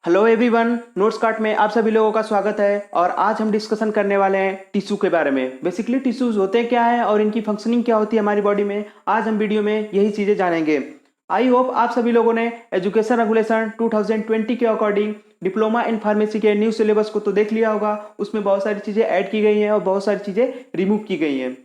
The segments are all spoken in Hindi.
हेलो एवरीवन, नोट्स कार्ट में आप सभी लोगों का स्वागत है। और आज हम डिस्कशन करने वाले हैं टिश्यू के बारे में। बेसिकली टिश्यूज होते क्या हैं और इनकी फंक्शनिंग क्या होती है हमारी बॉडी में, आज हम वीडियो में यही चीज़ें जानेंगे। आई होप आप सभी लोगों ने एजुकेशन रेगुलेशन 2020 के अकॉर्डिंग डिप्लोमा इन फार्मेसी के न्यू सिलेबस को तो देख लिया होगा। उसमें बहुत सारी चीज़ें ऐड की गई हैं और बहुत सारी चीज़ें रिमूव की गई हैं।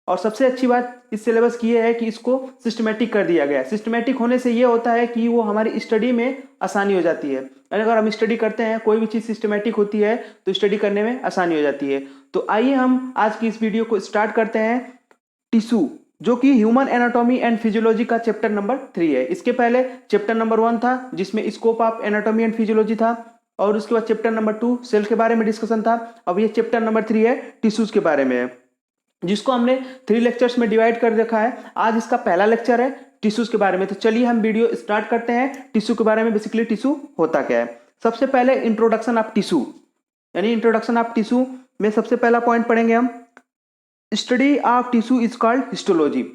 और सबसे अच्छी बात इस सिलेबस की ये है कि इसको सिस्टमेटिक कर दिया गया है। सिस्टमेटिक होने से ये होता है कि वो हमारी स्टडी में आसानी हो जाती है। यानी अगर हम स्टडी करते हैं, कोई भी चीज़ सिस्टमेटिक होती है तो स्टडी करने में आसानी हो जाती है। तो आइए हम आज की इस वीडियो को स्टार्ट करते हैं। टिश्यू, जो कि ह्यूमन एनाटॉमी एंड फिजियोलॉजी का चैप्टर नंबर 3 है। इसके पहले चैप्टर नंबर 1 था जिसमें scope of anatomy and physiology था, और उसके बाद चैप्टर नंबर 2 सेल के बारे में डिस्कशन था। अब ये चैप्टर नंबर 3 है, टिश्यूज के बारे में है, जिसको हमने 3 लेक्चर्स में डिवाइड कर रखा है। आज इसका पहला लेक्चर है टिश्यूज के बारे में। तो चलिए हम वीडियो स्टार्ट करते हैं टिश्यू के बारे में। बेसिकली टिश्यू होता क्या है। सबसे पहले इंट्रोडक्शन ऑफ टिश्यू, यानी इंट्रोडक्शन ऑफ टिश्यू में सबसे पहला पॉइंट पढ़ेंगे हम। Study of tissue is called histology,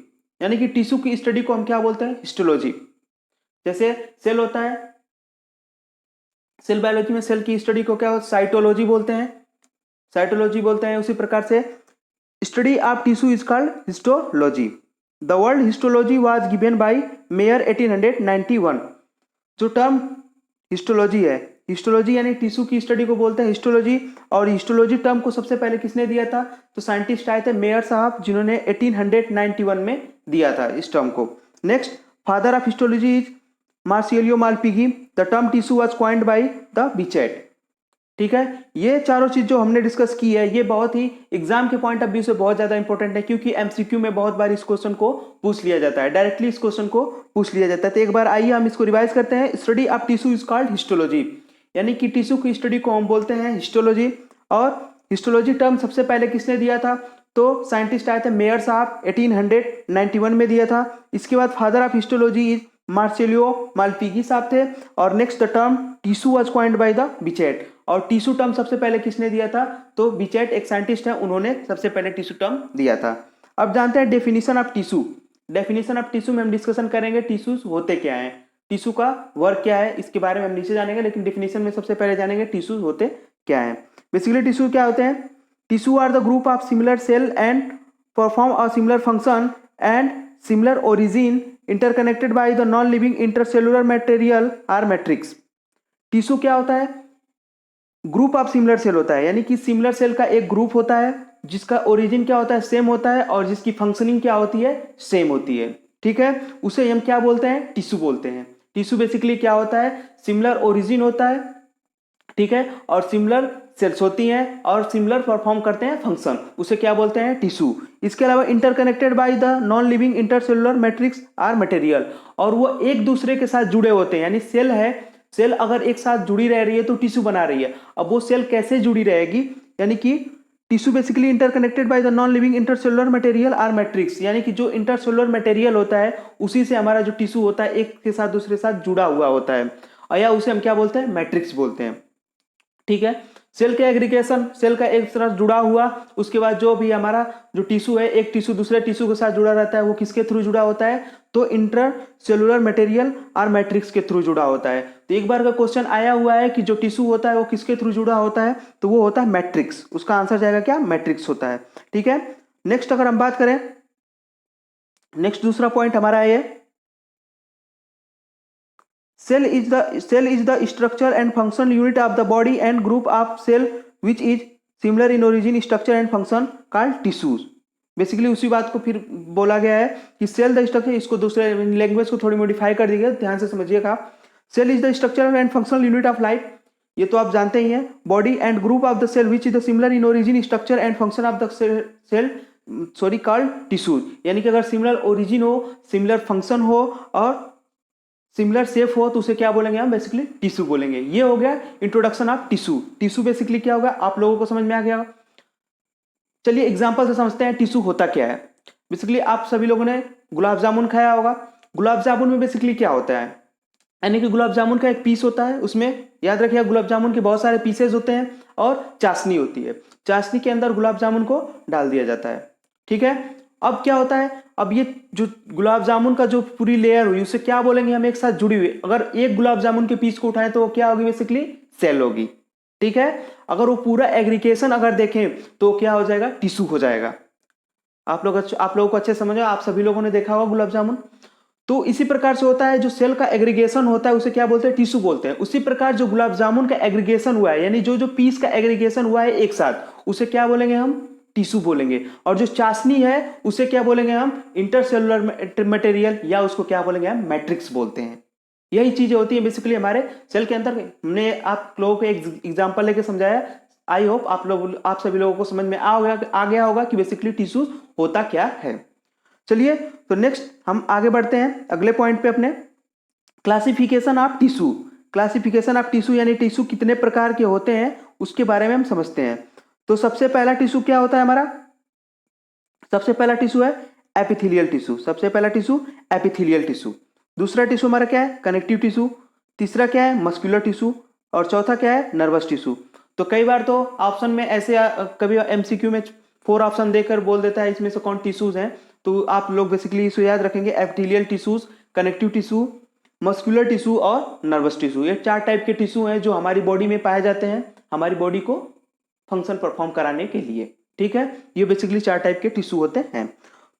यानी कि टिश्यू की स्टडी को हम क्या बोलते हैं, हिस्टोलॉजी। जैसे सेल होता है, सेल बायोलॉजी में सेल की स्टडी को क्या साइटोलॉजी बोलते हैं, साइटोलॉजी बोलते हैं। उसी प्रकार से study of tissue is called histology. The word histology was given by mayor 1891। जो टर्म हिस्टोलॉजी है, हिस्टोलॉजी यानी टिश्यू की स्टडी को बोलते हैं हिस्टोलॉजी। और हिस्टोलॉजी टर्म को सबसे पहले किसने दिया था, तो साइंटिस्ट आए थे मेयर साहब, जिन्होंने 1891 में दिया था इस टर्म को। Next, father of histology is Marcello Malpighi. The term tissue was coined by the Bichat. ठीक है, ये चारों चीज जो हमने डिस्कस की है ये बहुत ही एग्जाम के पॉइंट ऑफ व्यू से बहुत ज्यादा इंपॉर्टेंट है, क्योंकि एमसीक्यू में बहुत बार इस क्वेश्चन को पूछ लिया जाता है, डायरेक्टली इस क्वेश्चन को पूछ लिया जाता है। तो एक बार आइए हम इसको रिवाइज करते हैं। Study of tissue is called histology, यानी कि टिश्यू की स्टडी को हम बोलते हैं हिस्टोलॉजी। और हिस्टोलॉजी टर्म सबसे पहले किसने दिया था, तो साइंटिस्ट आए थे मेयर साहब, 1891 में दिया था। इसके बाद father of histology is Marcello Malpighi साहब थे। और next, the term tissue was coined by the Bichat. और टिश्यू टर्म सबसे पहले किसने दिया था, तो बिचेट एक साइंटिस्ट है, उन्होंने सबसे पहले टिश्यू टर्म दिया था। अब जानते हैं definition of tissue. Definition of tissue में हम डिस्कशन करेंगे टिश्यूज होते क्या हैं, टिश्यू का वर्क क्या है, इसके बारे में हम नीचे जानेंगे। लेकिन डेफिनेशन में सबसे पहले जानेंगे टिश्यूज होते क्या है। बेसिकली टिश्यू क्या होते हैं, tissue are the group of similar cell and perform a similar function and similar origin interconnected by the non living intercellular material or matrix. Tissue क्या होता है, ग्रुप ऑफ सिमिलर सेल होता है, यानी कि सिमिलर सेल का एक ग्रुप होता है जिसका ओरिजिन क्या होता है, सेम होता है, और जिसकी फंक्शनिंग क्या होती है, सेम होती है। ठीक है, उसे हम क्या बोलते हैं, टिश्यू बोलते हैं। टिश्यू बेसिकली क्या होता है, सिमिलर ओरिजिन होता है, ठीक है, और सिमिलर सेल्स होती हैं और सिमिलर परफॉर्म करते हैं फंक्शन, उसे क्या बोलते हैं, टिश्यू। इसके अलावा interconnected by the non living intercellular matrix or material, और वो एक दूसरे के साथ जुड़े होते हैं। यानी सेल है, सेल अगर एक साथ जुड़ी रह रही है तो टिश्यू बना रही है। अब वो सेल कैसे जुड़ी रहेगी, यानी कि tissue basically interconnected by the non living intercellular material or matrix, यानी कि जो इंटरसेलुलर मटेरियल होता है उसी से हमारा जो टिश्यू होता है एक के साथ दूसरे साथ जुड़ा हुआ होता है, और या उसे हम क्या बोलते हैं, मैट्रिक्स बोलते हैं। ठीक है, सेल के एग्रीगेशन, सेल का एक तरह जुड़ा हुआ, उसके बाद जो भी हमारा जो टिश्यू है, एक टिश्यू दूसरे टिश्यू के साथ जुड़ा रहता है, वो किसके थ्रू जुड़ा होता है, तो इंटर सेलुलर मटेरियल और मैट्रिक्स के थ्रू जुड़ा होता है। तो एक बार का क्वेश्चन आया हुआ है कि जो टिश्यू होता है वो किसके थ्रू जुड़ा होता है, तो वो होता है मैट्रिक्स। उसका आंसर जाएगा क्या, मैट्रिक्स होता है। ठीक है, नेक्स्ट अगर हम बात करें, नेक्स्ट दूसरा पॉइंट हमारा है cell is the structure and function unit of the body and group of cell which is similar in origin, structure and function called tissues। Basically उसी बात को फिर बोला गया है कि सेल द स्ट्रक्चर, इसको दूसरे लैंग्वेज को थोड़ी मॉडिफाई कर दिया, ध्यान से समझिएगा। Cell is the structure and functional unit of life, ये तो आप जानते ही हैं। Body and group of the cell which is the similar in origin, structure and function of the cell sorry called tissues. यानी कि अगर सिमिलर ओरिजिन हो, सिमिलर फंक्शन हो और सिमिलर शेप हो तो उसे क्या बोलेंगे हम, बेसिकली टिश्यू बोलेंगे। ये हो गया introduction of tissue. Tissue basically क्या होगा, आप लोगों को समझ में आ गया। चलिए एग्जांपल से समझते हैं टिश्यू होता क्या है। बेसिकली आप सभी लोगों ने गुलाब जामुन खाया होगा। गुलाब जामुन में बेसिकली क्या होता है, यानी कि गुलाब जामुन का एक पीस होता है, उसमें याद रखिए गुलाब जामुन के बहुत सारे पीसेज होते हैं और चाशनी होती है। चाशनी के अंदर गुलाब जामुन को डाल दिया जाता है। ठीक है, अब क्या होता है, अब ये जो गुलाब जामुन का जो पूरी लेयर हुई उसे क्या बोलेंगे हम, एक साथ जुड़ी हुई। अगर एक गुलाब जामुन के पीस को उठाएं तो वो क्या होगी, बेसिकली सेल होगी। ठीक है, अगर वो पूरा एग्रीगेशन अगर देखें तो क्या हो जाएगा, टिश्यू हो जाएगा। आप लोगों को अच्छे समझ, आप सभी लोगों ने देखा होगा गुलाब जामुन। तो इसी प्रकार से होता है, जो सेल का एग्रीगेशन होता है उसे क्या बोलते हैं, टिश्यू बोलते हैं। उसी प्रकार जो गुलाब जामुन का एग्रीगेशन हुआ है, यानी जो जो पीस का एग्रीगेशन हुआ है एक साथ, उसे क्या बोलेंगे हम, टिश्यू बोलेंगे। और जो चाशनी है उसे क्या बोलेंगे हम, इंटरसेलुलर मटेरियल, या उसको क्या बोलेंगे हम, मैट्रिक्स बोलते हैं। यही चीजें होती है बेसिकली हमारे सेल के अंदर। हमने आप लोगों को एक एग्जांपल लेके समझाया। आई होप आप सभी लोगों को समझ में आ गया होगा कि बेसिकली टिश्यू होता क्या है। चलिए, तो नेक्स्ट हम आगे बढ़ते हैं अगले पॉइंट पे अपने, classification of tissue. Classification of tissue यानी टिश्यू कितने प्रकार के होते हैं उसके बारे में हम समझते हैं। तो सबसे पहला टिश्यू क्या होता है हमारा, सबसे पहला टिश्यू है एपिथेलियल टिश्यू। सबसे पहला टिश्यू एपिथेलियल टिश्यू। दूसरा टिश्यू हमारा क्या है, कनेक्टिव टिश्यू। तीसरा क्या है, मस्कुलर टिश्यू। और चौथा क्या है, नर्वस टिश्यू। तो कई बार तो ऑप्शन में ऐसे कभी एमसीक्यू में 4 ऑप्शन देकर बोल देता है इसमें से कौन टिश्यूज हैं। तो आप लोग बेसिकली इसे याद रखेंगे, epithelial tissues, connective tissue, muscular tissue और नर्वस टिश्यू। ये 4 टाइप के टिश्यू हैं जो हमारी बॉडी में पाए जाते हैं, हमारी बॉडी को फंक्शन परफॉर्म कराने के लिए। ठीक है, ये बेसिकली 4 टाइप के टिश्यू होते हैं।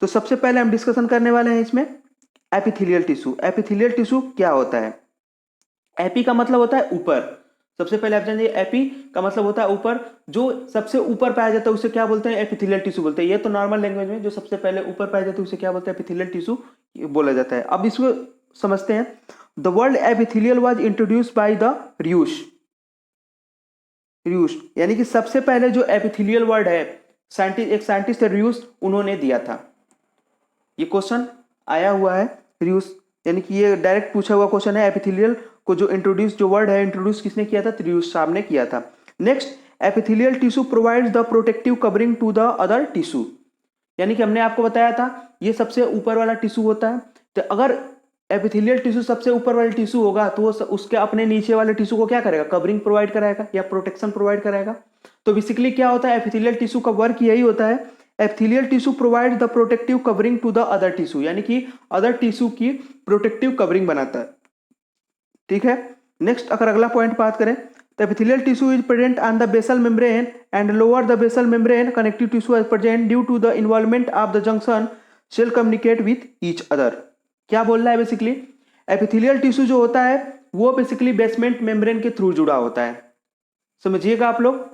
तो सबसे पहले हम डिस्कशन करने वाले हैं इसमें एपिथेलियल टिश्यू। एपिथेलियल टिश्यू क्या होता है, एपी का मतलब होता है ऊपर। सबसे पहले आप जानिए, एपी का मतलब होता है ऊपर। जो सबसे ऊपर पाया जाता है उसे क्या बोलते हैं, एपिथेलियल टिश्यू बोलते हैं। ये तो नॉर्मल लैंग्वेज में जो सबसे पहले ऊपर पाया जाता है उसे क्या बोलते हैं, एपिथेलियल टिश्यू बोला जाता है। अब इसको समझते हैं। The word epithelial was introduced by the Ruysch. Ruysch यानी कि सबसे पहले जो एपिथेलियल वर्ड है, एक साइंटिस्ट है रियूश, उन्होंने दिया था। ये क्वेश्चन आया हुआ है रियूश, यानी कि ये डायरेक्ट पूछा हुआ क्वेश्चन है। एपिथेलियल को जो इंट्रोड्यूस, जो वर्ड है इंट्रोड्यूस किसने किया था, रियूश साहब ने किया था। Next, epithelial tissue provides the protective covering to the other tissue. यानी कि हमने आपको बताया था ये सबसे ऊपर वाला टिश्यू होता है। तो अगर एपिथेलियल टिश्यू सबसे ऊपर वाला टिश्यू होगा तो वो उसके अपने नीचे वाले टिश्यू को क्या करेगा, कवरिंग प्रोवाइड कराएगा या प्रोटेक्शन प्रोवाइड कराएगा। तो बेसिकली क्या होता है, एपिथेलियल टिश्यू का वर्क यही होता है, epithelial tissue provide the protective covering to the other tissue, यानी कि अदर टिश्यू की प्रोटेक्टिव कवरिंग बनाता है। ठीक है, नेक्स्ट अगर अगला पॉइंट बात करें, तो epithelial tissue is present on the basal membrane and lower the basal membrane, connective tissue is present due to the involvement of the junction cell communicate with each other. क्या बोल रहा है बेसिकली, एपिथेलियल टिश्यू जो होता है वो बेसिकली बेसमेंट मेम्ब्रेन के थ्रू जुड़ा होता है। समझिएगा आप लोग,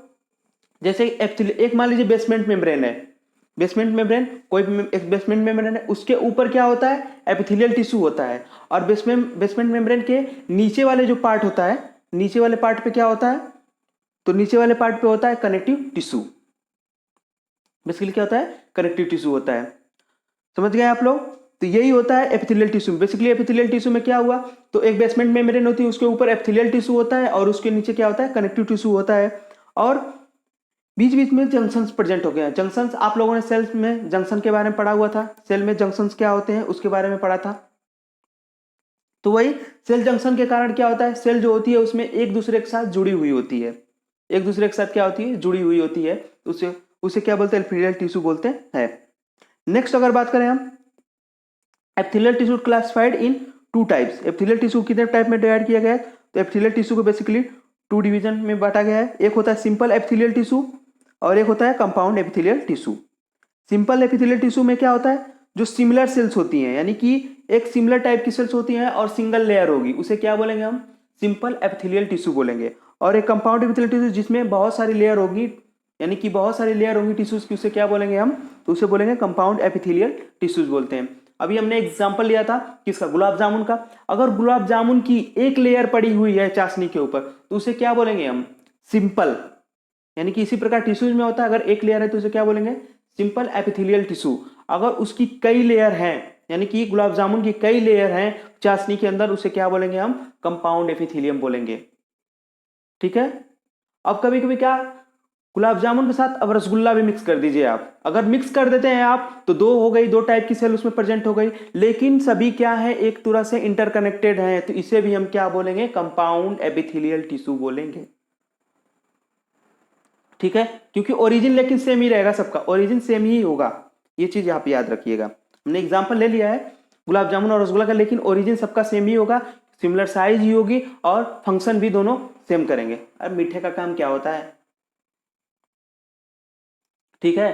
जैसे एक मान लीजिए बेसमेंट मेम्ब्रेन है, बेसमेंट मेम्ब्रेन कोई एक बेसमेंट मेम्ब्रेन है, उसके ऊपर क्या होता है, एपिथेलियल टिश्यू होता है। और बेसमेंट मेम्ब्रेन के नीचे वाले जो पार्ट होता है, नीचे वाले पार्ट पे क्या होता है, तो नीचे वाले पार्ट पे होता है कनेक्टिव टिश्यू। बेसिकली क्या होता है, कनेक्टिव टिश्यू होता है। समझ गए आप लोग, तो यही होता है epithelial tissue. Basically epithelial tissue में क्या हुआ, तो एक बेसमेंट मेम्ब्रेन होती है, उसके ऊपर एपिथेलियल टिश्यू होता है और उसके नीचे क्या होता है, कनेक्टिव टिश्यू होता है। और बीच बीच में जंक्शंस प्रेजेंट हो गए हैं। जंक्शंस आप लोगों ने सेल्स में जंक्शन के बारे में पढ़ा हुआ था, सेल में जंक्शंस क्या होते हैं उसके बारे में पढ़ा था। तो वही सेल जंक्शन के कारण क्या होता है, सेल जो होती है उसमें एक दूसरे के साथ जुड़ी हुई होती है, एक दूसरे के साथ क्या होती है, जुड़ी हुई होती है। उसे उसे क्या बोलते हैं, एपिथेलियल टिश्यू बोलते हैं। नेक्स्ट अगर बात करें हम, epithelial tissue classified in 2 types. Epithelial tissue कितने टाइप में डिवाइड किया गया है, तो एपिथेलियल टिश्यू को बेसिकली 2 डिवीजन में बांटा गया है। एक होता है सिंपल एपिथेलियल टिश्यू और एक होता है compound epithelial tissue. Simple epithelial tissue में क्या होता है, जो सिमिलर सेल्स होती हैं, यानी कि एक सिमिलर टाइप की सेल्स होती हैं और सिंगल लेयर होगी, उसे क्या बोलेंगे हम, सिंपल एपिथेलियल टिश्यू बोलेंगे। और एक कंपाउंड एपिथेलियल टिश्यू जिसमें बहुत सारी लेयर होगी, यानी कि बहुत सारी लेयर होंगी टिश्यूज की, उसे क्या बोलेंगे हम, तो उसे बोलेंगे कंपाउंड एपिथेलियल टिश्यूज बोलते हैं। अभी हमने एग्जांपल लिया था किसका, गुलाब जामुन का। अगर गुलाब जामुन की एक लेयर पड़ी हुई है चाशनी के ऊपर तो उसे क्या बोलेंगे हम, सिंपल। यानी कि इसी प्रकार टिश्यूज में होता है, अगर एक लेयर है तो उसे क्या बोलेंगे, सिंपल एपिथेलियल टिश्यू। अगर उसकी कई लेयर हैं, यानी कि गुलाब जामुन की कई लेयर हैं चाशनी के अंदर, उसे क्या बोलेंगे हम, कंपाउंड एपिथेलियम बोलेंगे। ठीक है, अब कभी कभी क्या, गुलाब जामुन के साथ अब रसगुल्ला भी मिक्स कर दीजिए आप, अगर मिक्स कर देते हैं आप तो 2 हो गई, 2 टाइप की सेल उसमें प्रेजेंट हो गई, लेकिन सभी क्या है, एक तरह से इंटरकनेक्टेड हैं, तो इसे भी हम क्या बोलेंगे, कंपाउंड एपिथेलियल टिश्यू बोलेंगे। ठीक है, क्योंकि ओरिजिन लेकिन सेम ही रहेगा, सबका ओरिजिन सेम ही होगा, ये चीज यहाँ पे याद रखिएगा। हमने एग्जाम्पल ले लिया है गुलाब जामुन और रसगुल्ला का, लेकिन ओरिजिन सबका सेम ही होगा, सिमिलर साइज ही होगी और फंक्शन भी दोनों सेम करेंगे। अब मीठे का काम क्या होता है, ठीक है।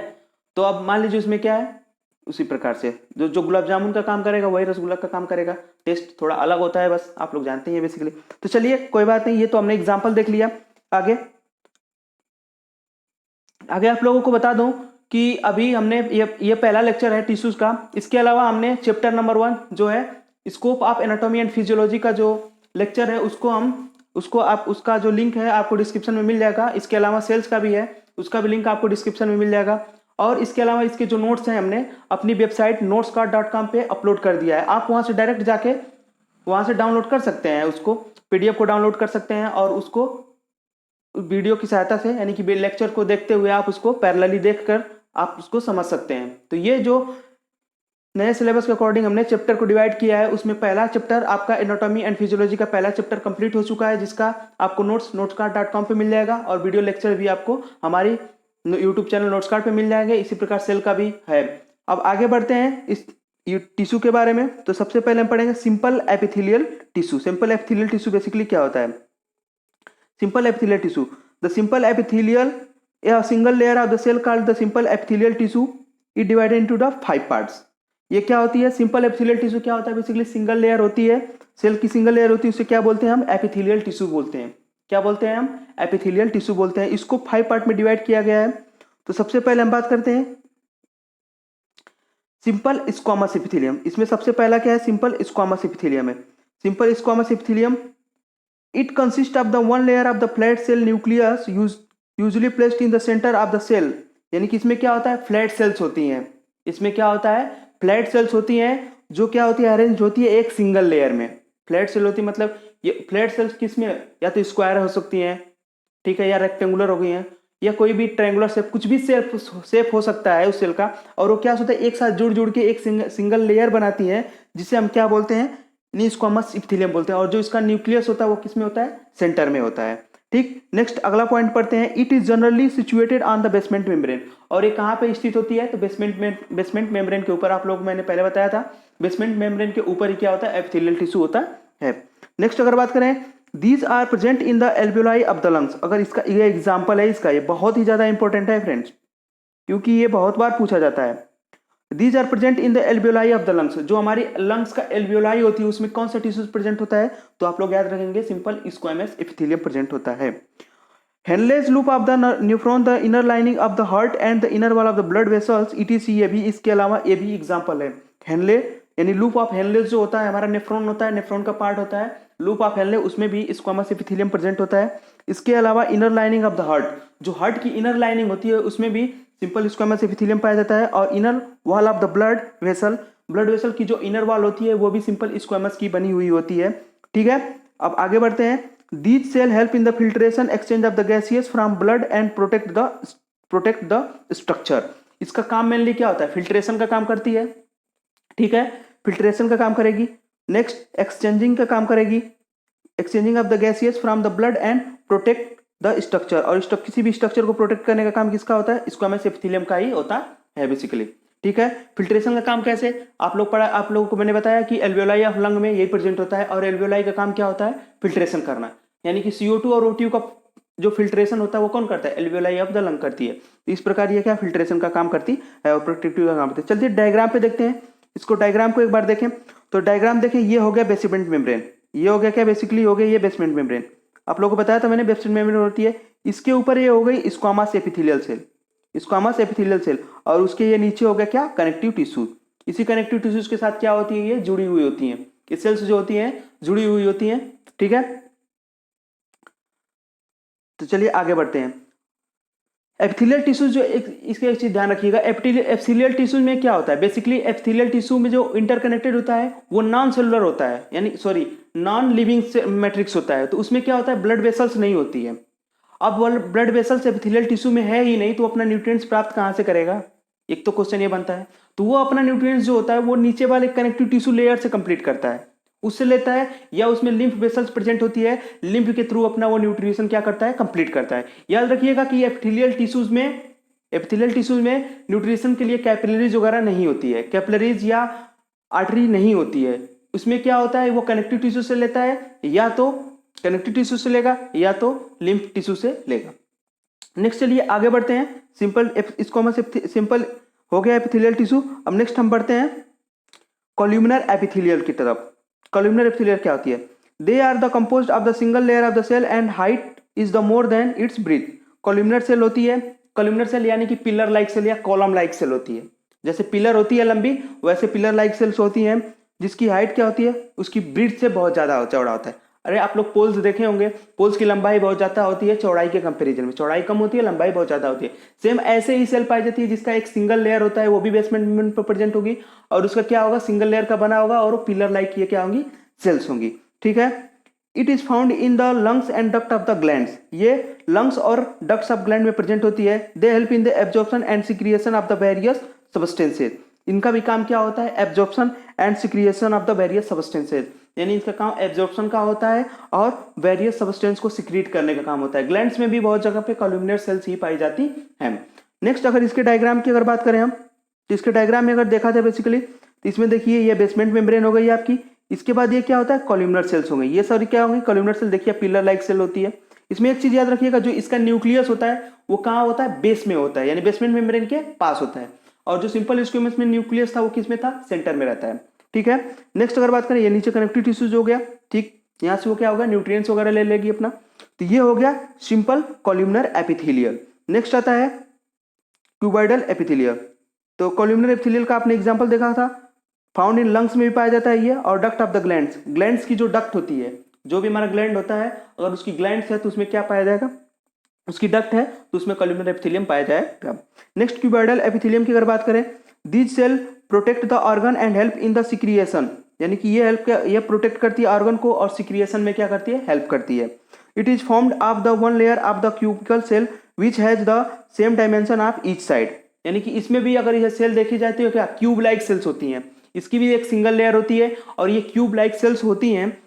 तो अब मान लीजिए उसमें क्या है, उसी प्रकार से जो जो गुलाब जामुन का काम करेगा वही रसगुल्ला का काम करेगा, टेस्ट थोड़ा अलग होता है, बस आप लोग जानते हैं बेसिकली। तो चलिए कोई बात नहीं, ये तो हमने एग्जाम्पल देख लिया। आगे आगे आप लोगों को बता दूं कि अभी हमने ये पहला लेक्चर है टिश्यूज का। इसके अलावा हमने चैप्टर नंबर 1 जो है scope of anatomy and physiology का जो लेक्चर है उसका जो लिंक है आपको डिस्क्रिप्शन में मिल जाएगा। इसके अलावा सेल्स का भी है, उसका भी लिंक आपको डिस्क्रिप्शन में मिल जाएगा। और इसके अलावा इसके जो नोट्स हैं हमने अपनी वेबसाइट notescard.com पे अपलोड कर दिया है। आप वहां से डायरेक्ट जाके वहां से डाउनलोड कर सकते हैं, उसको पीडीएफ को डाउनलोड कर सकते हैं और उसको वीडियो की सहायता से, यानी कि लेक्चर को देखते हुए आप उसको पैरेलली देखकर आप उसको समझ सकते हैं। तो ये जो नए सिलेबस के अकॉर्डिंग हमने चैप्टर को डिवाइड किया है, उसमें पहला चैप्टर आपका एनाटॉमी एंड फिजियोलॉजी का पहला चैप्टर कंप्लीट हो चुका है, जिसका आपको notescard.com पे मिल जाएगा और वीडियो लेक्चर भी आपको हमारी यूट्यूब चैनल नोट्सकार्ड पे मिल जाएंगे। इसी प्रकार सेल का भी है। अब आगे बढ़ते हैं इस टिश्यू के बारे में। तो सबसे पहले हम पढ़ेंगे simple epithelial tissue. Simple epithelial tissue basically क्या होता है? Simple epithelial tissue, the simple epithelial a single layer of the cell called the simple epithelial tissue is divided into the 5 parts। ये क्या होती है? सिंपल एपिथेलियल टिश्यू क्या होता है? बेसिकली सिंगल लेयर होती है, सेल की सिंगल लेयर होती है, उसे क्या बोलते हैं हम? एपिथेलियल टिश्यू बोलते हैं। क्या बोलते हैं हम? एपिथेलियल टिश्यू बोलते हैं। इसको 5 पार्ट में डिवाइड किया गया है। तो सबसे पहले हम बात करते हैं सिंपल स्क्वामस एपिथेलियम। इसमें सबसे पहला क्या है? सिंपल स्क्वामस एपिथेलियम है। Simple squamous epithelium it consist of the one layer of the flat cell nucleus usually placed in the centre of the cell. यानी कि इसमें क्या होता है? फ्लैट सेल्स होती हैं। इसमें क्या होता है? फ्लैट सेल्स होती हैं जो क्या होती है? अरेंज होती है एक सिंगल लेयर में। फ्लैट सेल होती है मतलब ये फ्लैट सेल्स किसमें? या तो स्क्वायर हो सकती हैं, ठीक है, या रेक्टेंगुलर हो गई हैं, या कोई भी ट्रायंगुलर शेप, कुछ भी शेप हो सकता है उस सेल का। और वो क्या होता है? एक साथ जुड़ जुड़ के एक सिंगल लेयर बनाती है, जिसे हम क्या बोलते हैं? स्क्वामस एपिथेलियम बोलते हैं। और जो इसका न्यूक्लियस होता है वो किसमें होता है? सेंटर में होता है। ठीक, नेक्स्ट अगला पॉइंट पढ़ते हैं। It is generally situated on the basement membrane. और ये कहाँ पे स्थित होती है? तो बेसमेंट मेम्ब्रेन के ऊपर। आप लोग मैंने पहले बताया था बेसमेंट मेम्ब्रेन के ऊपर ही क्या होता है? एपिथेलियल टिश्यू होता है। नेक्स्ट अगर बात करें, these are present in the alveoli of the lungs. अगर इसका ये एग्जाम्पल है इसका, ये बहुत ही ज्यादा इंपॉर्टेंट है फ्रेंड्स, क्योंकि ये बहुत बार पूछा जाता है। These are present in the alveoli of the lungs. जो हमारी लंग्स का एल्वियोलाई होती है उसमें कौन सा टिश्यूज प्रेजेंट होता है? तो आप लोग याद रखेंगे सिंपल स्क्वामस एपिथेलियम प्रेजेंट होता है। Henle's loop of the nephron the inner lining of the heart and the inner wall of the blood vessels etc. ये भी इसके अलावा ये भी एग्जाम्पल है। हेनले यानी लूप ऑफ हेनलेज जो होता है हमारा नेफ्रॉन होता है, नेफ्रॉन का पार्ट होता है लूप ऑफ हेनले, उसमें भी स्क्वामस एपिथेलियम प्रेजेंट होता है। इसके अलावा inner lining of the heart, जो हार्ट की इनर लाइनिंग होती है उसमें भी सिंपल स्क्वामस एपिथेलियम पाया जाता है। और inner wall of the blood vessel की जो इनर वॉल होती है वो भी सिंपल स्क्वामस की बनी हुई होती है। ठीक है, अब आगे बढ़ते हैं। These cell help in the filtration exchange of the gases from blood and protect the structure। इसका काम मेनली क्या होता है? फिल्ट्रेशन का काम करती है, ठीक है, फिल्ट्रेशन का काम करेगी। नेक्स्ट एक्सचेंजिंग का काम करेगी, exchanging of the gases from the blood and protect the structure. और किसी भी स्ट्रक्चर को प्रोटेक्ट करने का काम किसका होता है? स्क्वामस एपिथेलियम का ही होता है बेसिकली। ठीक है, फिल्ट्रेशन का काम कैसे? आप लोगों को मैंने बताया कि एल्वियोलाई ऑफ लंग में यही प्रेजेंट होता है। और एल्वियोलाई का काम क्या होता है? फिल्ट्रेशन करना। यानी कि CO2 और O2 का जो फिल्ट्रेशन होता है वो कौन करता है? एल्वियोलाई ऑफ द लंग करती है। तो इस प्रकार ये क्या फिल्ट्रेशन का काम करती है और प्रोटेक्टिव का काम करती है। चलिए डायग्राम पे देखते हैं इसको। डायग्राम को एक बार देखें तो डायग्राम देखें, ये हो गया बेसमेंट मेम्ब्रेन। ये हो गया क्या? बेसिकली हो गया ये बेसमेंट मेम्ब्रेन। आप लोगों को बताया था मैंने बेसमेंट मेम्ब्रेन होती है। इसके ऊपर ये हो गई squamous epithelial cell, squamous epithelial cell. और उसके ये नीचे हो गया क्या? Connective tissue. इसी कनेक्टिव टिश्यूज के साथ क्या होती है? ये जुड़ी हुई होती हैं। ये सेल्स जो होती हैं जुड़ी हुई होती हैं। ठीक है, तो चलिए आगे बढ़ते हैं। एपिथेलियल टिश्यूज जो इसके एक चीज ध्यान रखिएगा, एपिथेलियल टिश्यूज में क्या होता है? बेसिकली एपिथेलियल टिश्यू में जो इंटरकनेक्टेड होता है वो नॉन सेलुलर होता है, यानी सॉरी नॉन लिविंग मैट्रिक्स होता है। तो उसमें क्या होता है? ब्लड वेसल्स नहीं होती है। अब ब्लड वेसल्स एपिथेलियल टिश्यू में है ही नहीं, तो अपना न्यूट्रिएंट्स प्राप्त कहां से करेगा? एक तो क्वेश्चन ये बनता है। तो वो अपना न्यूट्रिएंट्स जो होता है वो नीचे वाले कनेक्टिव टिश्यू लेयर से कंप्लीट करता है, उससे लेता है, या उसमें लिम्फ वेसल्स प्रेजेंट होती है, लिम्फ के थ्रू अपना वो न्यूट्रिशन क्या करता है? कंप्लीट करता है। याद रखिएगा कि एपिथेलियल टिश्यूज में एपिथेलियल टिश्यूज में न्यूट्रिशन के लिए कैपिलरीज वगैरह नहीं होती है, कैपिलरीज या आर्टरी नहीं होती है। उसमें क्या होता है, वो कनेक्टिव टिश्यू से लेता है, या तो कनेक्टिव टिश्यू से लेगा या तो लिम्फ टिश्यू से लेगा। नेक्स्ट चलिए आगे बढ़ते हैं। सिंपल सिंपल हो गया एपिथेलियल टिश्यू। अब नेक्स्ट हम बढ़ते हैं कॉल्यूमिनर एपिथेलियल की तरफ। कॉल्यूमिनर एपिथेलियल क्या होती है? They are the composed of the single layer of the cell and height is the more than its breadth. Columnar cell होती है, कॉल्यूमिनर सेल यानी कि पिलर लाइक सेल या कॉलम लाइक सेल होती है। जैसे पिलर होती है लंबी, वैसे पिलर लाइक सेल्स होती हैं, जिसकी हाइट क्या होती है, उसकी ब्रीथ से बहुत ज्यादा चौड़ा होता है। अरे आप लोग पोल्स देखे होंगे, पोल्स की लंबाई बहुत ज्यादा होती है चौड़ाई के कंपैरिजन में, चौड़ाई कम होती है, लंबाई बहुत ज्यादा होती है। सेम ऐसे ही सेल पाई जाती है जिसका एक सिंगल लेयर होता है, वो भी बेसमेंट मेम्ब्रेन पर प्रेजेंट होगी, और उसका क्या होगा, सिंगल लेयर का बना होगा, और वो पिलर लाइक ये क्या होंगी, सेल्स होंगी। ठीक है। It is found in the lungs and duct of the glands. ये लंग्स और डक्ट्स ऑफ ग्लैंड में प्रेजेंट होती है। They help in the absorption and secretion of the various substances. इनका भी काम क्या होता है, absorption and secretion of the various substances, यानी इसका काम एब्जॉर्प्शन का होता है और वेरियस सब्सटेंस को सिक्रीट करने का काम होता है। ग्लैंड्स में भी बहुत जगह पे कॉल्यूमिनर सेल्स ही पाई जाती हैं। नेक्स्ट अगर इसके डायग्राम की अगर बात करें हम, तो इसके डायग्राम में अगर देखा जाए बेसिकली, तो इसमें देखिए ये बेसमेंट मेम्ब्रेन हो गई आपकी, इसके बाद ये क्या होता है, कॉल्यूमिनर सेल्स हो गई। ये सारी क्या होंगी, कॉल्यूमिनर सेल। देखिए पिलर लाइक सेल होती है। इसमें एक चीज याद रखिएगा, जो इसका न्यूक्लियस होता है वो कहाँ होता है, बेस में होता है, यानी बेसमेंट मेम्ब्रेन के पास होता है। और जो सिंपल स्क्वेमस में न्यूक्लियस था वो किस में था, सेंटर में रहता है। ठीक है। नेक्स्ट अगर बात करें, ये नीचे कनेक्टिव टिश्यूज हो गया। ठीक, यहाँ से वो क्या होगा, न्यूट्रिएंट्स वगैरह ले लेगी अपना। तो ये हो गया सिंपल कॉल्यूमिनर एपिथेलियल। नेक्स्ट आता है क्यूबॉइडल एपिथेलियल। तो कॉल्यूमिनर एपिथेलियल का आपने एग्जांपल देखा था, फाउंड इन लंग्स में भी पाया जाता है ये, और duct of the glands. Glands की जो डक्ट होती है, जो भी हमारा ग्लैंड होता है, अगर उसकी ग्लैंड्स है तो उसमें क्या पाया जाएगा, उसकी डक्ट है तो उसमें कॉल्यूमिनर एपिथेलियम पाया जाएगा। नेक्स्ट क्यूबॉइडल एपिथेलियम की अगर बात करें, these cell protect the organ and help in the secretion, यानी कि ये प्रोटेक्ट करती है ऑर्गन को और सिक्रिएशन में क्या करती है, हेल्प करती है। It is formed of the one layer of the cubical cell which has the same dimension of each side, यानी कि इसमें भी अगर ये सेल देखी जाती है क्या, क्यूब लाइक सेल्स होती हैं। इसकी भी एक सिंगल लेयर होती है और ये क्यूब लाइक सेल्स होती हैं,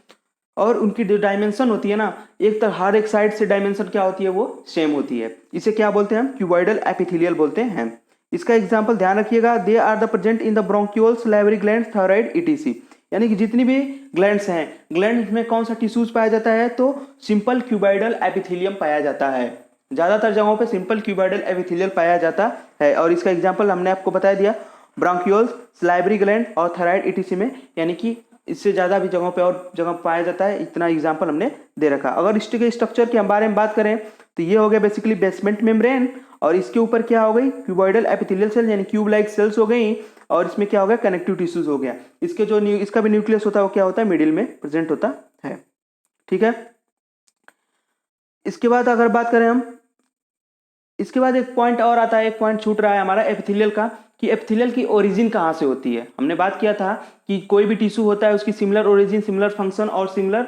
और उनकी जो डायमेंशन होती है ना, एक तरह हर एक साइड से डायमेंशन क्या होती है, वो सेम होती है। इसे क्या बोलते हैं हम, क्यूबॉइडल एपिथेलियल बोलते हैं। इसका एग्जांपल ध्यान रखिएगा, they are the present in the bronchioles, salivary glands, thyroid etc, यानी कि जितनी भी ग्लैंड्स हैं, ग्लैंड में कौन सा टिश्यूज पाया जाता है, तो सिंपल क्यूबॉइडल एपिथेलियम पाया जाता है। ज्यादातर जगहों पे सिंपल क्यूबॉइडल एपिथेलियल पाया जाता है, और इसका एग्जांपल हमने आपको बता दिया, ब्रोंक्यूल्स, सलाइवरी ग्लैंड और थायराइड ईटीसी में, यानी कि इससे ज्यादा भी जगहों पे और जगह पाया जाता है, इतना एग्जांपल हमने दे रखा। अगर इसके स्ट्रक्चर के बारे में बात करें, तो ये हो गया बेसिकली बेसमेंट मेम्ब्रेन, और इसके ऊपर क्या हो गई, क्यूबॉइडल एपिथेलियल सेल, यानी क्यूब लाइक सेल्स हो गई, और इसमें क्या हो गया, कनेक्टिव टिश्यूज हो गया। इसके जो इसका भी न्यूक्लियस होता है वो क्या होता है, मिडिल में प्रेजेंट होता है। ठीक है। इसके बाद अगर बात करें हम, इसके बाद एक पॉइंट और आता है, एक पॉइंट छूट रहा है हमारा एपिथेलियल का, कि एपिथेलियल की ओरिजिन कहाँ से होती है। हमने बात किया था कि कोई भी टिश्यू होता है उसकी सिमिलर ओरिजिन, सिमिलर फंक्शन और सिमिलर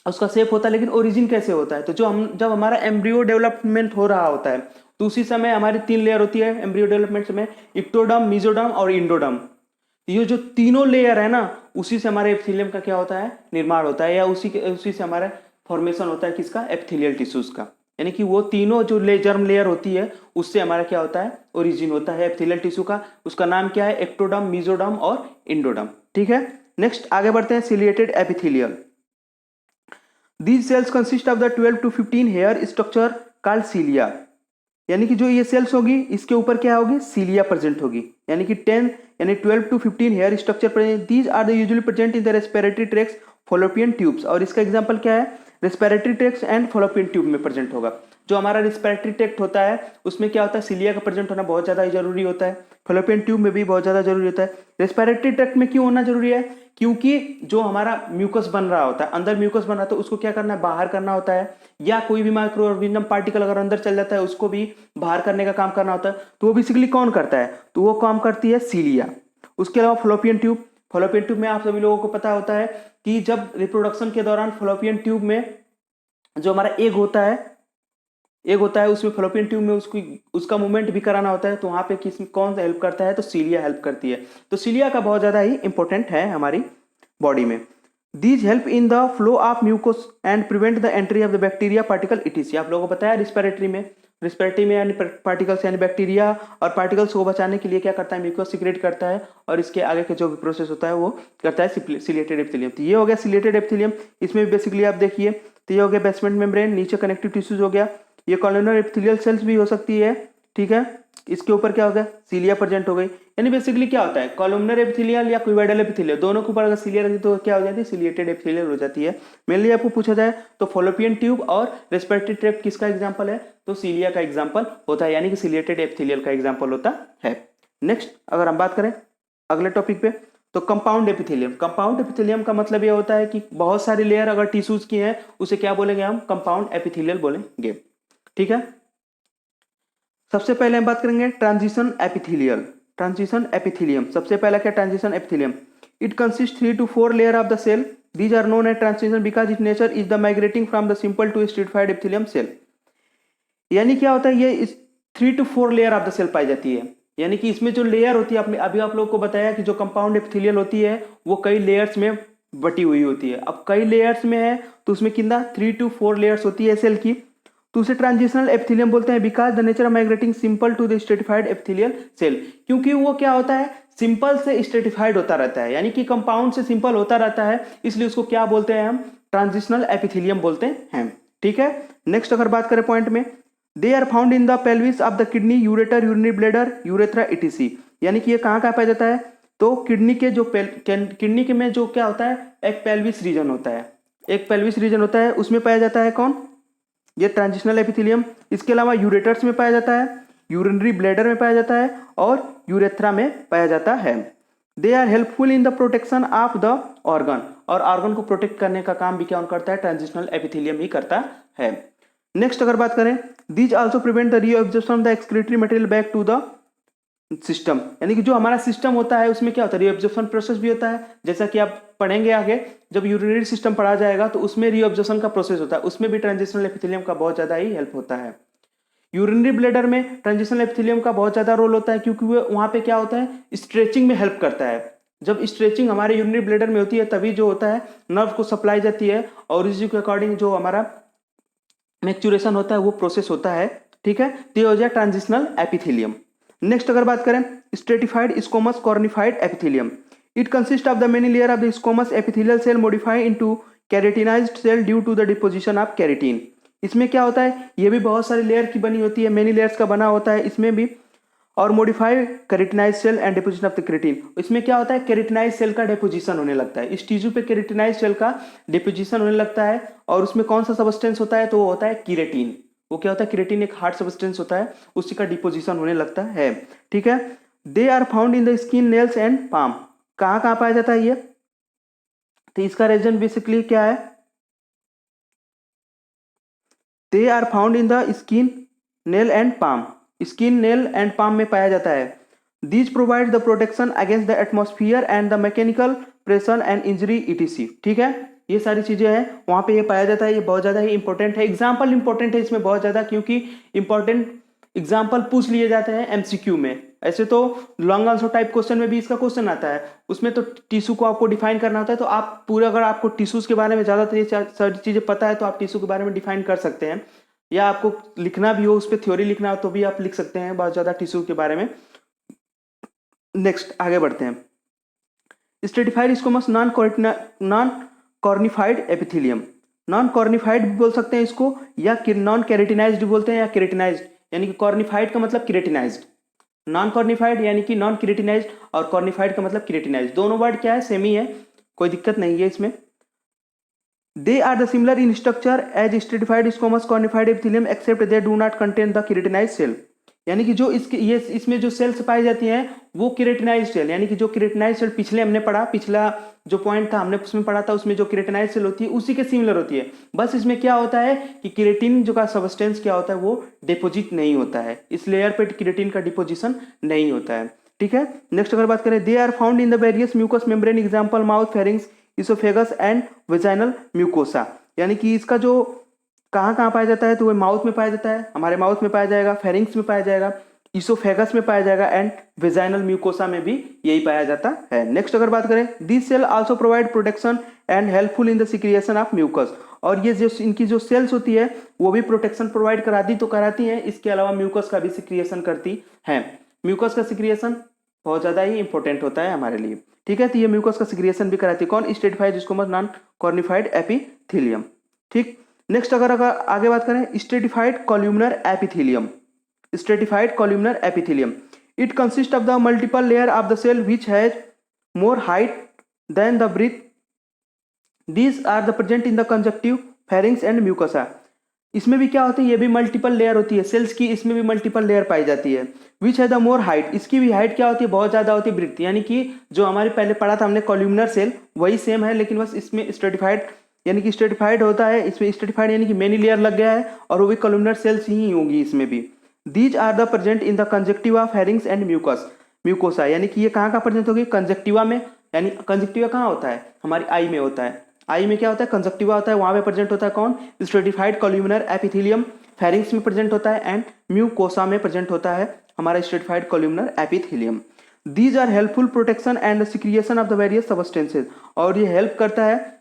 उसका शेप होता है, लेकिन ओरिजिन कैसे होता है, तो जब हमारा एम्ब्रियो डेवलपमेंट हो रहा होता है, तो उसी समय हमारी 3 लेयर होती है एम्ब्रियो डेवलपमेंट में, इक्टोडर्म, मेसोडर्म और इंडोडर्म। ये जो तीनों लेयर है ना, उसी से हमारे एपिथेलियम का क्या होता है, निर्माण होता है, या उसी से हमारा फॉर्मेशन होता है किसका, एपिथेलियल टिश्यूज का। यानी कि वो तीनों जो जर्म लेयर होती है, उससे हमारा क्या होता है, ओरिजिन होता है एपिथेलियल टिश्यू का। उसका नाम क्या है, एक्टोडर्म, मेसोडर्म और इंडोडर्म। ठीक है। नेक्स्ट आगे बढ़ते हैं, ciliated epithelial. These cells consist of the 12 to 15 hair structure called cilia, यानी कि जो ये सेल्स होगी इसके ऊपर क्या होगी, सीलिया प्रेजेंट होगी, यानी कि 12 to 15 hair structure present. These are the usually present in the respiratory tracts, fallopian tubes, और इसका एग्जांपल क्या है, respiratory tracts and fallopian tube में प्रेजेंट होगा। जो हमारा रेस्पिरेटरी ट्रैक्ट होता है उसमें क्या होता है, सीलिया का प्रेजेंट होना बहुत ज्यादा जरूरी होता है। फॉलोपियन ट्यूब में भी बहुत ज्यादा जरूरी होता है। रेस्पिरेटरी ट्रैक्ट में क्यों होना जरूरी है, क्योंकि जो हमारा म्यूकस बन रहा होता है, अंदर म्यूकस बन रहा है, तो उसको क्या करना है, बाहर करना होता है, या कोई भी माइक्रो ऑर्गेनिज्म पार्टिकल अगर अंदर चल जाता है उसको भी बाहर करने का काम करना होता है। तो वो बेसिकली कौन करता है, तो वो काम करती है सीलिया। उसके अलावा फॉलोपियन ट्यूब, फॉलोपियन ट्यूब में आप सभी लोगों को पता होता है कि जब रिप्रोडक्शन के दौरान फॉलोपियन ट्यूब में जो हमारा एग होता है उसमें फॉलोपियन ट्यूब में उसका मूवमेंट भी कराना होता है, तो वहां पे कौन सा हेल्प करता है, तो सीलिया हेल्प करती है। तो सीलिया का बहुत ज्यादा ही इंपॉर्टेंट है हमारी बॉडी में। These help in the flow of mucus and prevent the entry of the bacteria particle etc. आप लोगों को पता है रिस्पिरेटरी में रिस्पिरेटरी में यानी पार्टिकल्स यानी बैक्टीरिया और पार्टिकल्स को बचाने के लिए क्या करता है, म्यूकस सीक्रेट करता है और इसके आगे के जो भी प्रोसेस होता है वो करता है सिलिएटेड एपिथेलियम। तो ये हो गया सिलिएटेड एपिथेलियम। इसमें भी बेसिकली आप देखिए, तो ये हो गया बेसमेंट मेम्ब्रेन, नीचे कनेक्टिव टिश्यूज हो गया, ये कॉलोनर एपिथेलियल सेल्स भी हो सकती है, ठीक है। इसके ऊपर क्या हो गया, सीलिया प्रेजेंट हो गई। यानी बेसिकली क्या होता है, कॉलमनर एपिथेलियल या क्यूबोइडल एपिथेलियल, दोनों के ऊपर अगर सीलिया रहती है तो क्या हो जाती है, सिलिएटेड एपिथेलियल हो जाती है। मेनली आपको पूछा जाए तो फॉलोपियन ट्यूब और रेस्पिरेटरी ट्रैक्ट किसका एग्जांपल है, तो सीलिया का एग्जांपल होता है, यानी कि सिलिएटेड एपिथेलियल का एग्जांपल होता है। नेक्स्ट अगर हम बात करें अगले टॉपिक पे, तो कंपाउंड एपिथेलियम। कंपाउंड एपिथेलियम का मतलब ये होता है कि बहुत सारी लेयर अगर टिश्यूज की हैं उसे क्या बोलेंगे हम, कंपाउंड एपिथेलियल बोलेंगे, ठीक है। सबसे पहले हम बात करेंगे ट्रांजिशन एपिथेलियल। ट्रांजिशन एपिथेलियम, सबसे पहला क्या, transition epithelium. It consist 3 to 4 layer of the cell, these are known as transition because it nature is the migrating from the simple to stratified epithelium cell. यानी क्या होता है, ये इस 3 to 4 layer of the cell पाई जाती है, यानी कि इसमें जो लेयर होती है, आपने अभी आप लोगों को बताया कि जो कंपाउंड एपिथेलियल होती है वो कई लेयर्स में बटी हुई होती है। अब कई लेयर्स में है तो उसमें कितना 3 to 4 लेयर्स होती है सेल की, तो उसे ट्रांजिशनल एपिथेलियम बोलते हैं because the nature of migrating simple to the stratified epithelial cell. क्योंकि वो क्या होता है, सिंपल से स्ट्रेटिफाइड होता रहता है, यानी कि कंपाउंड से सिंपल होता रहता है, इसलिए उसको क्या बोलते हैं हम, ट्रांजिशनल एपिथेलियम बोलते हैं, ठीक है। नेक्स्ट अगर बात करें पॉइंट में, they are found in the pelvis of the kidney, ureter, urinary bladder, urethra etc. यानी कि ये कहाँ कहाँ पाया जाता है, तो किडनी के जो किडनी के में जो क्या होता है, एक पेल्विस रीजन होता है, एक पेल्विस रीजन होता है, उसमें पाया जाता है कौन, ये ट्रांजिशनल एपिथेलियम। इसके अलावा यूरेटर्स में पाया जाता है, यूरिनरी ब्लैडर में पाया जाता है और यूरेथ्रा में पाया जाता है। They are helpful in the protection of the organ, और ऑर्गन को प्रोटेक्ट करने का काम भी क्या करता है, ट्रांजिशनल एपिथेलियम ही करता है। नेक्स्ट अगर बात करें, these also prevent the reabsorption of the excretory material back to the system. यानी कि जो हमारा सिस्टम होता है उसमें क्या होता है, रीअब्जॉर्प्शन प्रोसेस भी होता है, जैसा कि आप पढ़ेंगे आगे जब यूरिनरी सिस्टम पढ़ा जाएगा तो उसमें रीअब्जॉर्प्शन का प्रोसेस होता है, उसमें भी ट्रांजिशनल एपिथेलियम का बहुत ज्यादा ही हेल्प होता है। यूरिनरी ब्लैडर में ट्रांजिशनल एपिथेलियम का बहुत ज्यादा रोल होता है, क्योंकि वो वहां पे क्या होता है, स्ट्रेचिंग में हेल्प करता है। जब स्ट्रेचिंग हमारे यूरिनरी ब्लैडर में होती है तभी जो होता है नर्व को सप्लाई जाती है और इसी के अकॉर्डिंग जो हमारा मैच्योरेशन होता है वो प्रोसेस होता है, ठीक है। तो ये हो जाए ट्रांजिशनल एपिथेलियम। नेक्स्ट अगर बात करें stratified squamous cornified epithelium, it consist of the many layer of the squamous epithelial cell modified into keratinized cell due to the deposition of keratin. इसमें क्या होता है, ये भी बहुत सारी लेयर की बनी होती है, मेनी लेयर्स का बना होता है इसमें भी, और modified keratinize cell and deposition of the keratin. इसमें क्या होता है, केराटिनाइज सेल का डिपोजिशन होने लगता है, इस टिश्यू पे केराटिनाइज सेल का डिपोजिशन होने लगता है, और उसमें कौन सा सबस्टेंस होता है, तो वो होता है केराटिन। वो क्या होता है, केराटिन एक हार्ड सबस्टेंस होता है, उसी का डिपोजिशन होने लगता है, ठीक है। They are found in the skin, nails and palm. कहाँ कहाँ पाया जाता है ये, तो इसका रीजन बेसिकली क्या है, they are found in the skin, nail and palm. Skin, nail and palm में पाया जाता है। These provide the protection against the atmosphere and the mechanical pressure and injury etc, ठीक है। ये सारी चीजें हैं वहां पे ये पाया जाता है, ये बहुत ज्यादा ही इंपॉर्टेंट है। एग्जाम्पल इंपॉर्टेंट है इसमें बहुत ज्यादा, क्योंकि इंपॉर्टेंट एग्जाम्पल पूछ लिए जाते हैं एमसीक्यू में। ऐसे तो लॉन्ग आंसर टाइप क्वेश्चन में भी इसका क्वेश्चन आता है, उसमें तो टिश्यू को आपको डिफाइन करना होता है, तो आप पूरा अगर आपको टिश्यूज के बारे में ज्यादातर सारी चीजें पता है तो आप टिश्यू के बारे में डिफाइन कर सकते हैं, या आपको लिखना भी हो उस पर थ्योरी लिखना हो तो भी आप लिख सकते हैं बहुत ज्यादा टिश्यू के बारे में। नेक्स्ट आगे बढ़ते हैं, stratified squamous non cornified epithelium. Non cornified भी बोल सकते हैं इसको, या नॉन केराटिनाइज्ड भी बोलते हैं, या केराटिनाइज्ड, यानी कि कॉर्निफाइड का मतलब केराटिनाइज्ड, नॉन कॉर्निफाइड यानी कि नॉन केराटिनाइज्ड, और कॉर्निफाइड का मतलब केराटिनाइज्ड। दोनों वर्ड क्या है, सेम ही है, कोई दिक्कत नहीं है इसमें। They are the similar in structure as stratified squamous cornified epithelium except they do not contain the keratinized cell. यानी कि जो इसमें जो सेल्स पाई जाती हैं वो केराटिनाइज्ड सेल, यानी कि जो केराटिनाइज्ड सेल पिछले हमने पढ़ा, पिछला जो पॉइंट था हमने उसमें पढ़ा था, उसमें जो केराटिनाइज्ड सेल होती है उसी के सिमिलर होती है। बस इसमें क्या होता है कि केराटिन जो का सबस्टेंस क्या होता है वो डिपोजिट नहीं होता है, इस लेयर पे केराटिन का डिपोजिशन नहीं होता है, ठीक है। नेक्स्ट अगर बात करें, they are found in the various mucous membrane, example mouth, pharynx, oesophagus and vaginal mucosa. यानी कि इसका जो कहाँ कहाँ पाया जाता है, तो वो माउथ में पाया जाता है, हमारे माउथ में पाया जाएगा, फेरिंग्स में पाया जाएगा, इसोफेगस में पाया जाएगा एंड वेजाइनल म्यूकोसा में भी यही पाया जाता है। नेक्स्ट अगर बात करें, this cell also provide protection and helpful in the secretion of mucus, और ये जो इनकी जो सेल्स होती है वो भी प्रोटेक्शन प्रोवाइड कराती है, इसके अलावा म्यूकस का भी सिक्रिएशन करती है। म्यूकस का सिक्रिएशन बहुत ज्यादा ही इंपॉर्टेंट होता है हमारे लिए, ठीक है। तो ये म्यूकस का सिक्रिएशन भी कराती है कौन? Stratified squamous non cornified epithelium, ठीक। नेक्स्ट अगर आगे बात करें, stratified columnar epithelium, stratified columnar epithelium, it consists of the multiple layer of the cell which has more height than the breadth. These are the present in the conjunctive, pharynx and mucosa. इसमें भी क्या होता है, ये भी मल्टीपल लेयर होती है सेल्स की, इसमें भी मल्टीपल लेयर पाई जाती है। विच है द मोर हाइट, इसकी भी हाइट क्या होती है, बहुत ज्यादा होती है, ब्रीथ, यानी कि जो हमारे पहले पढ़ा था हमने कॉल्यूमनर सेल वही सेम है, लेकिन बस इसमें स्ट्रेटिफाइड यानी कि स्ट्रेटिफाइड होता है, इसमें स्ट्रेटिफाइड यानी कि मेनी लेयर लग गया है, और वो भी कॉल्यूमनर सेल्स ही होंगी इसमें भी। These are the present in the conjunctiva, pharynx and mucosa, यानी कि ये कहाँ का प्रेजेंट होगी, कंजक्टिवा में, यानी कंजक्टिवा कहाँ होता है, हमारी आई में होता है। आई में क्या होता है, कंजक्टिवा होता है, वहां पे प्रेजेंट होता है कौन, स्ट्रेटिफाइड कॉल्यूमनर एपिथेलियम। फेरिंग्स में प्रेजेंट होता है एंड म्यूकोसा में प्रेजेंट होता है हमारा stratified columnar epithelium. These are helpful protection and secretion of the various substances, और ये हेल्प करता है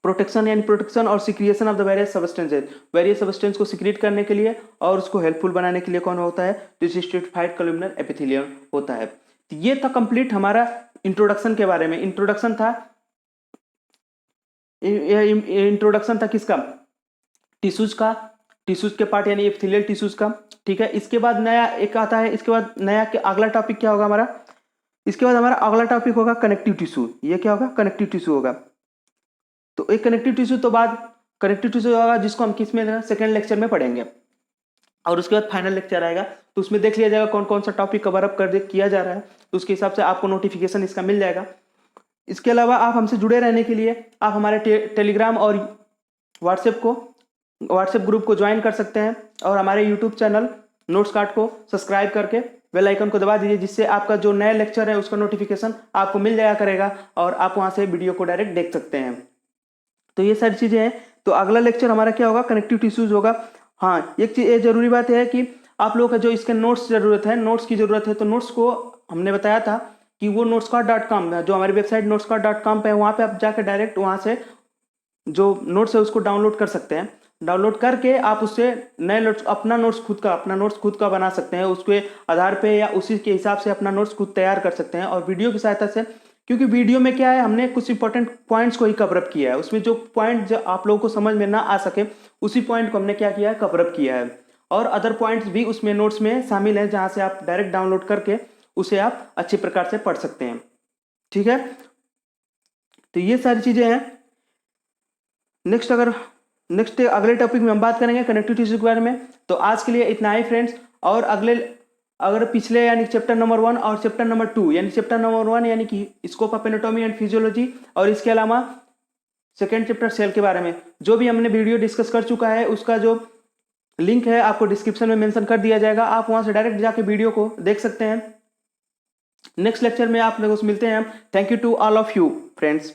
प्रोटेक्शन यानी प्रोटेक्शन और secretion of the various substances, various substance को सिक्रिएट करने के लिए और उसको हेल्पफुल बनाने के लिए कौन होता है, तो स्ट्रेटिफाइड कॉल्यूमनर एपिथेलियम होता है। तो ये था कंप्लीट हमारा इंट्रोडक्शन के बारे में। इंट्रोडक्शन था किसका, टिश्यूज का, टिश्यूज के पार्ट यानी एपिथेलियल टिश्यूज का, ठीक है। इसके बाद नया एक आता है, इसके बाद नया अगला टॉपिक क्या होगा हमारा, इसके बाद हमारा अगला टॉपिक होगा कनेक्टिव टिश्यू। ये क्या होगा, कनेक्टिव टिश्यू होगा। तो एक कनेक्टिव टिश्यू तो बाद कनेक्टिव टिश्यू होगा जिसको हम किस में सेकंड लेक्चर में पढ़ेंगे, और उसके बाद फाइनल लेक्चर आएगा, तो उसमें देख लिया जाएगा कौन कौन सा टॉपिक कवर अप किया जा रहा है, तो उसके हिसाब से आपको नोटिफिकेशन इसका मिल जाएगा। इसके अलावा आप हमसे जुड़े रहने के लिए आप हमारे टेलीग्राम और व्हाट्सएप ग्रुप को ज्वाइन कर सकते हैं, और हमारे यूट्यूब चैनल नोट्स कार्ड को सब्सक्राइब करके बेल आइकन को दबा दीजिए, जिससे आपका जो नया लेक्चर है उसका नोटिफिकेशन आपको मिल जाया करेगा और आप वहां से वीडियो को डायरेक्ट देख सकते हैं। तो ये सारी चीजें हैं। तो अगला लेक्चर हमारा क्या होगा, कनेक्टिव टिश्यूज होगा। हाँ, एक चीज ये जरूरी बात है कि आप लोगों का जो इसके नोट्स जरूरत है, नोट्स की जरूरत है, तो नोट्स को हमने बताया था कि वो notescard.com जो हमारी वेबसाइट notescard.com पे है, वहाँ पे आप जाकर डायरेक्ट वहाँ से जो नोट्स है उसको डाउनलोड कर सकते हैं। डाउनलोड करके आप उससे नए नोट्स, अपना नोट्स खुद का बना सकते हैं, उसके आधार पे या उसी के हिसाब से अपना नोट्स खुद तैयार कर सकते हैं। और वीडियो की सहायता से, क्योंकि वीडियो में क्या है, हमने कुछ इंपॉर्टेंट पॉइंट्स को ही कवरअप किया है, उसमें जो पॉइंट जो आप लोगों को समझ में ना आ सके उसी पॉइंट को हमने क्या किया है, कवरअप किया है। और अदर पॉइंट्स भी उसमें नोट्स में शामिल है, जहां से आप डायरेक्ट डाउनलोड करके उसे आप अच्छे प्रकार से पढ़ सकते हैं, ठीक है। तो ये सारी चीजें हैं। नेक्स्ट अगले टॉपिक में हम बात करेंगे कनेक्टिव टिश्यू के बारे में। तो आज के लिए इतना ही फ्रेंड्स, और अगर पिछले यानी चैप्टर नंबर 1 और चैप्टर नंबर 2, यानी चैप्टर नंबर 1 यानी कि scope of anatomy and physiology, और इसके अलावा सेकेंड चैप्टर सेल के बारे में जो भी हमने वीडियो डिस्कस कर चुका है, उसका जो लिंक है आपको डिस्क्रिप्शन में मेंशन कर दिया जाएगा, आप वहां से डायरेक्ट जाके वीडियो को देख सकते हैं। नेक्स्ट लेक्चर में आप लोगों से मिलते हैं हम। Thank you to all of you friends.